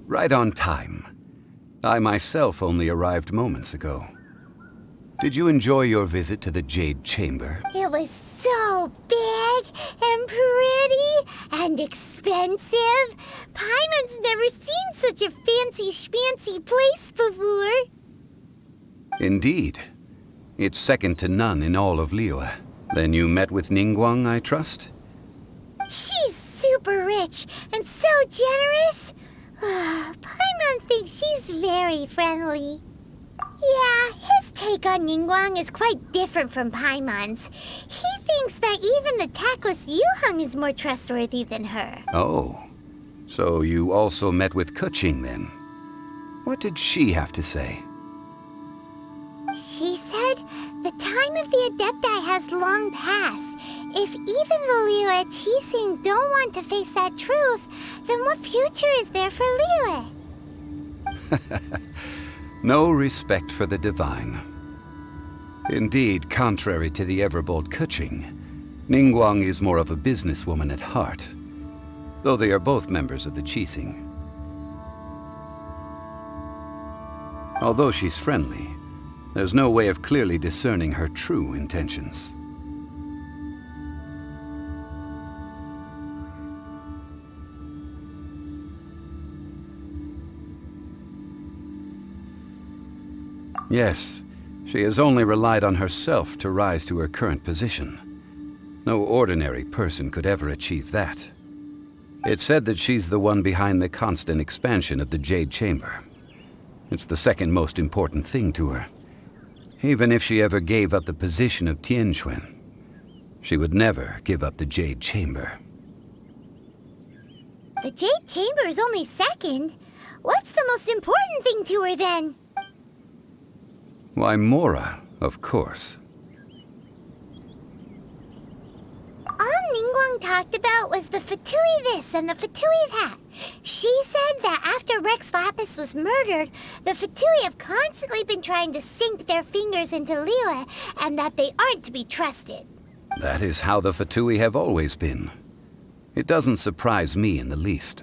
Right on time. I myself only arrived moments ago. Did you enjoy your visit to the Jade Chamber? It was so big and pretty and expensive. Paimon's never seen such a fancy schmancy place before. Indeed. It's second to none in all of Liyue. Then you met with Ningguang, I trust? She's super rich and so generous. Paimon thinks she's very friendly. Yeah, his take on Ningguang is quite different from Paimon's. He thinks that even the tactless Yuheng is more trustworthy than her. Oh, so you also met with Keqing then? What did she have to say? She said the time of the Adepti has long passed. If even the Liyue Qixing don't want to face that truth, then what future is there for Liyue? No respect for the divine. Indeed, contrary to the ever-bold Keqing, Ningguang is more of a businesswoman at heart, though they are both members of the Qixing. Although she's friendly, there's no way of clearly discerning her true intentions. Yes, she has only relied on herself to rise to her current position. No ordinary person could ever achieve that. It's said that she's the one behind the constant expansion of the Jade Chamber. It's the second most important thing to her. Even if she ever gave up the position of Tianquan, she would never give up the Jade Chamber. The Jade Chamber is only second. What's the most important thing to her then? Why, Mora, of course. All Ningguang talked about was the Fatui this and the Fatui that. She said that after Rex Lapis was murdered, the Fatui have constantly been trying to sink their fingers into Liyue, and that they aren't to be trusted. That is how the Fatui have always been. It doesn't surprise me in the least.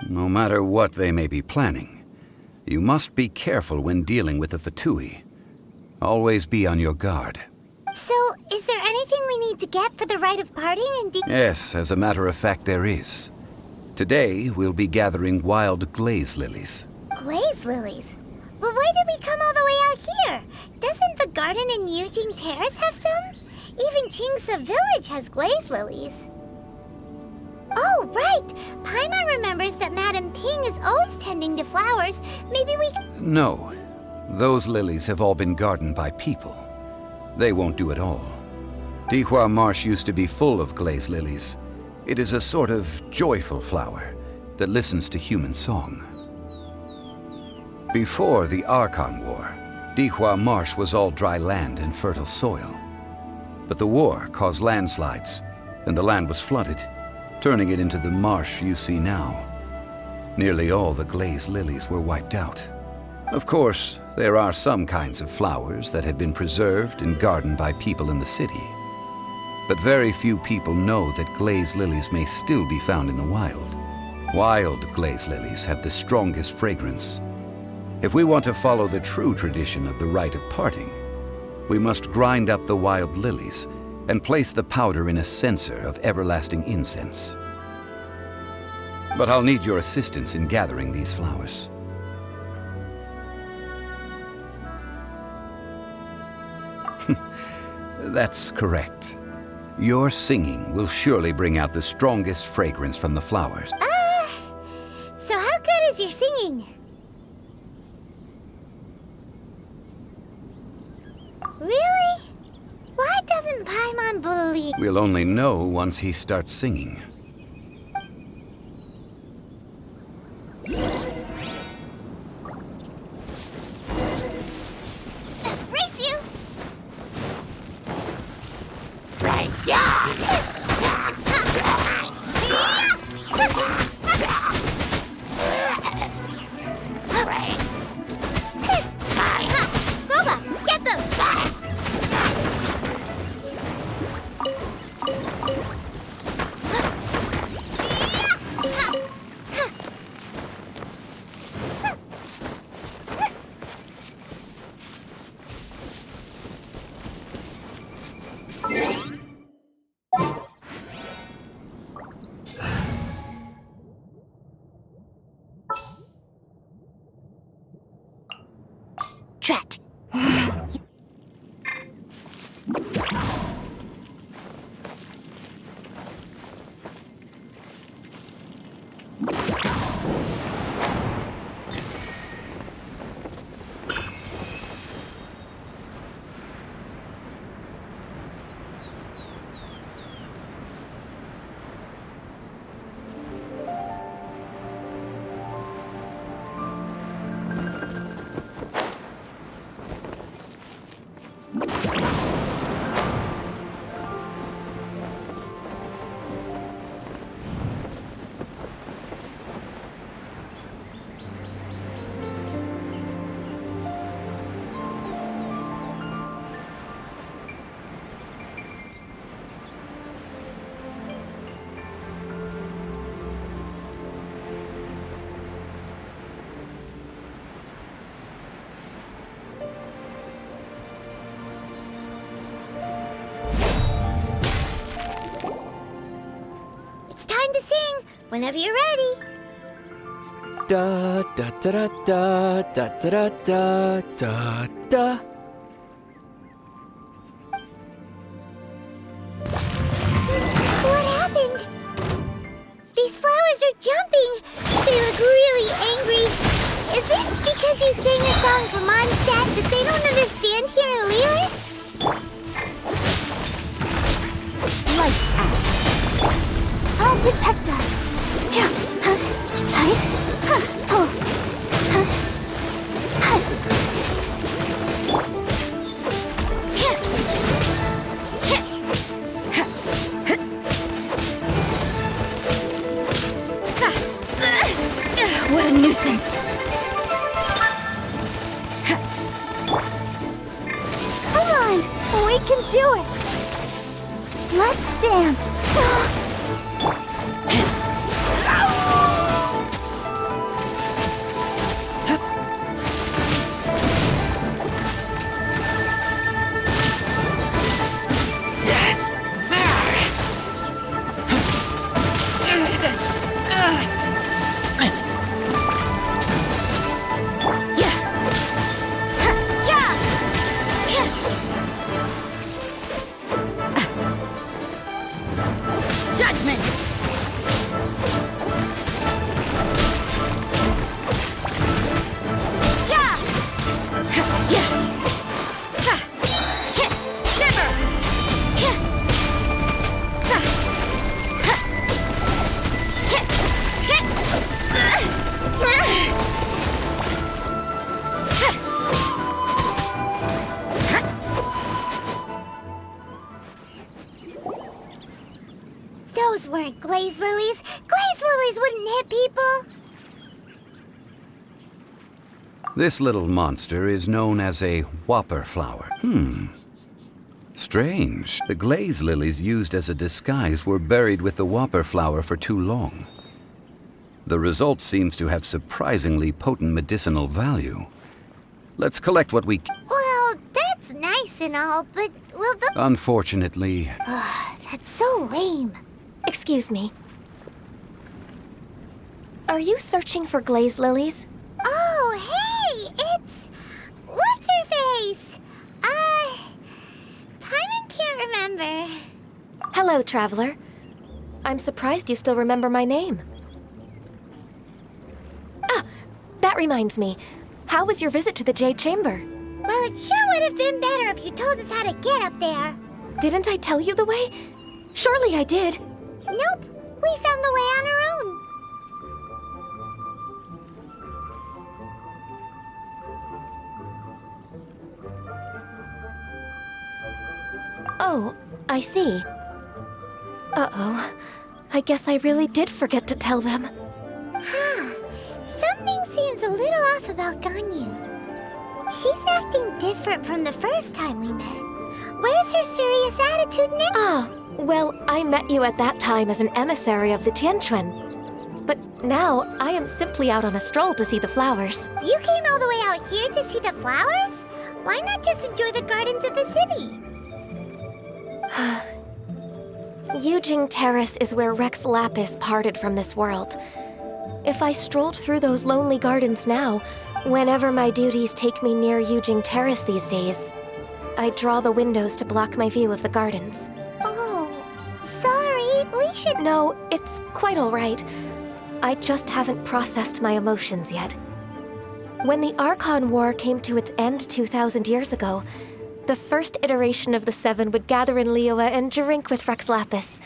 No matter what they may be planning, you must be careful when dealing with the Fatui. Always be on your guard. So, is there anything we need to get for the rite of parting and Yes, as a matter of fact, there is. Today, we'll be gathering wild glaze lilies. Glaze lilies? But why did we come all the way out here? Doesn't the garden in Yujing Terrace have some? Even Qingse Village has glaze lilies. Oh, right! Paimon remembers that Madame Ping is always tending to flowers. Maybe we No. Those lilies have all been gardened by people. They won't do it all. Dihua Marsh used to be full of glaze lilies. It is a sort of joyful flower that listens to human song. Before the Archon War, Dihua Marsh was all dry land and fertile soil. But the war caused landslides, and the land was flooded, turning it into the marsh you see now. Nearly all the glaze lilies were wiped out. Of course, there are some kinds of flowers that have been preserved and gardened by people in the city. But very few people know that glaze lilies may still be found in the wild. Wild glaze lilies have the strongest fragrance. If we want to follow the true tradition of the rite of parting, we must grind up the wild lilies and place the powder in a censer of everlasting incense. But I'll need your assistance in gathering these flowers. That's correct. Your singing will surely bring out the strongest fragrance from the flowers. So how good is your singing? Really? Why doesn't Paimon believe? We'll only know once he starts singing. Race you! Right, yeah! Boba, get them! Drat! Time to sing, whenever you're ready. Da da da da da da da da da da. What happened? These flowers are jumping. They look really angry. Is it because you sang a song for Mondstadt that they don't understand here in Liyue? Lights out. I'll protect us. What a nuisance. Come on, we can do it. Let's dance. Those weren't glaze lilies. Glaze lilies wouldn't hit people. This little monster is known as a whopper flower. Strange. The glaze lilies used as a disguise were buried with the whopper flower for too long. The result seems to have surprisingly potent medicinal value. Let's collect what we can. Well, that's nice and all, but will the... Unfortunately, That's so lame. Excuse me. Are you searching for glaze lilies? Oh, hey! It's... What's her face? Paimon can't remember. Hello, traveler. I'm surprised you still remember my name. Ah, that reminds me. How was your visit to the Jade Chamber? Well, it sure would have been better if you told us how to get up there. Didn't I tell you the way? Surely I did. Nope, we found the way on our own. Oh, I see. Uh-oh. I guess I really did forget to tell them. Something seems a little off about Ganyu. She's acting different from the first time we met. Where's her serious attitude now? Ah, well, I met you at that time as an emissary of the Tianquan. But now, I am simply out on a stroll to see the flowers. You came all the way out here to see the flowers? Why not just enjoy the gardens of the city? Yujing Terrace is where Rex Lapis parted from this world. If I strolled through those lonely gardens now, Whenever my duties take me near Yujing Terrace these days, I draw the windows to block my view of the gardens. Oh, sorry, we should... No, it's quite all right. I just haven't processed my emotions yet. When the Archon War came to its end 2,000 years ago, the first iteration of the Seven would gather in Liyue and drink with Rex Lapis.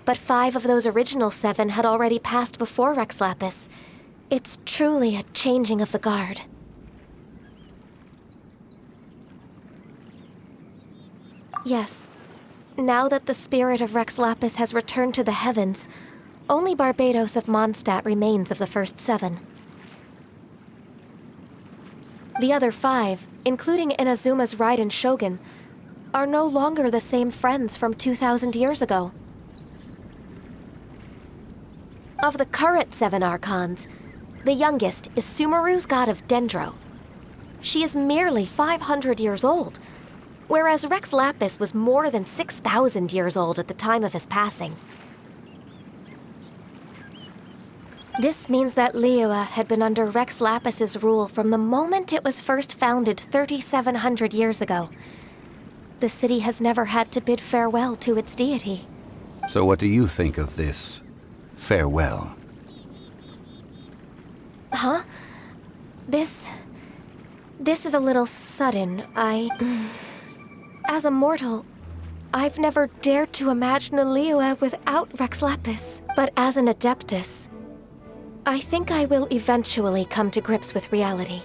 But 5 of those original 7 had already passed before Rex Lapis. It's truly a changing of the guard. Yes. Now that the spirit of Rex Lapis has returned to the heavens, only Barbados of Mondstadt remains of the first 7. The other 5, including Inazuma's Raiden Shogun, are no longer the same friends from 2,000 years ago. Of the current 7 Archons, the youngest is Sumeru's god of Dendro. She is merely 500 years old, whereas Rex Lapis was more than 6,000 years old at the time of his passing. This means that Liyue had been under Rex Lapis's rule from the moment it was first founded 3,700 years ago. The city has never had to bid farewell to its deity. So what do you think of this farewell? Huh? This is a little sudden. As a mortal, I've never dared to imagine a Liyue without Rex Lapis. But as an Adeptus, I think I will eventually come to grips with reality.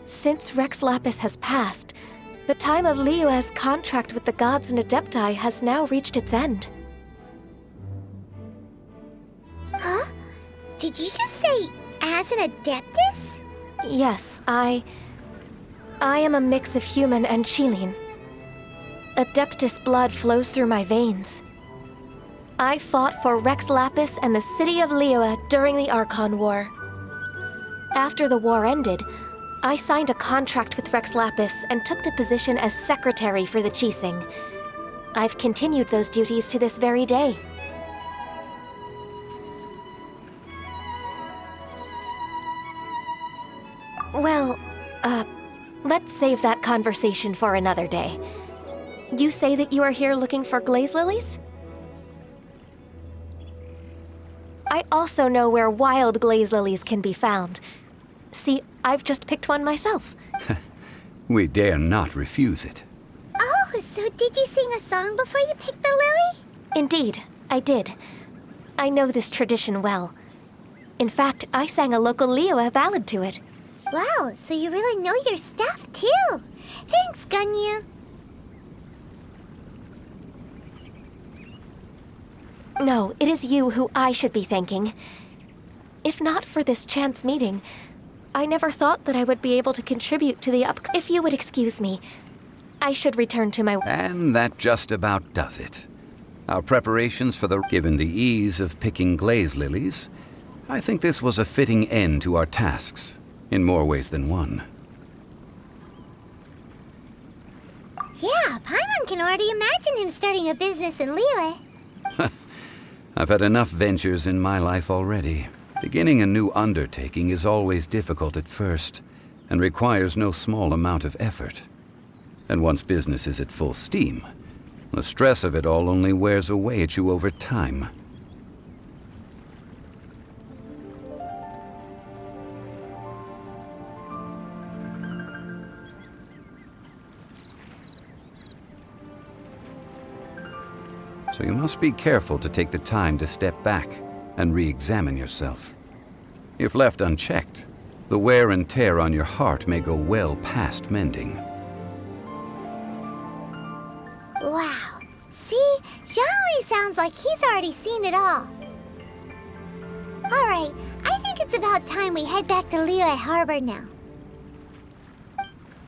Since Rex Lapis has passed, the time of Liyue's contract with the gods and Adepti has now reached its end. Huh? Did you just say, as an Adeptus? Yes, I am a mix of human and Chilean. Adeptus blood flows through my veins. I fought for Rex Lapis and the city of Liyue during the Archon War. After the war ended, I signed a contract with Rex Lapis and took the position as secretary for the Qixing. I've continued those duties to this very day. Well, let's save that conversation for another day. You say that you are here looking for glaze lilies? I also know where wild glaze lilies can be found. See, I've just picked one myself. We dare not refuse it. Oh, so did you sing a song before you picked the lily? Indeed, I did. I know this tradition well. In fact, I sang a local Liyue ballad to it. Wow, so you really know your stuff, too. Thanks, Ganyu. No, it is you who I should be thanking. If not for this chance meeting, I never thought that I would be able to contribute to the If you would excuse me, I should return to my... And that just about does it. Our preparations for the... Given the ease of picking glaze lilies, I think this was a fitting end to our tasks, in more ways than one. Yeah, Paimon can already imagine him starting a business in Liyue. I've had enough ventures in my life already. Beginning a new undertaking is always difficult at first, and requires no small amount of effort. And once business is at full steam, the stress of it all only wears away at you over time. So you must be careful to take the time to step back and re-examine yourself. If left unchecked, the wear and tear on your heart may go well past mending. Wow. See? Zhongli sounds like he's already seen it all. Alright, I think it's about time we head back to Liyue Harbor now.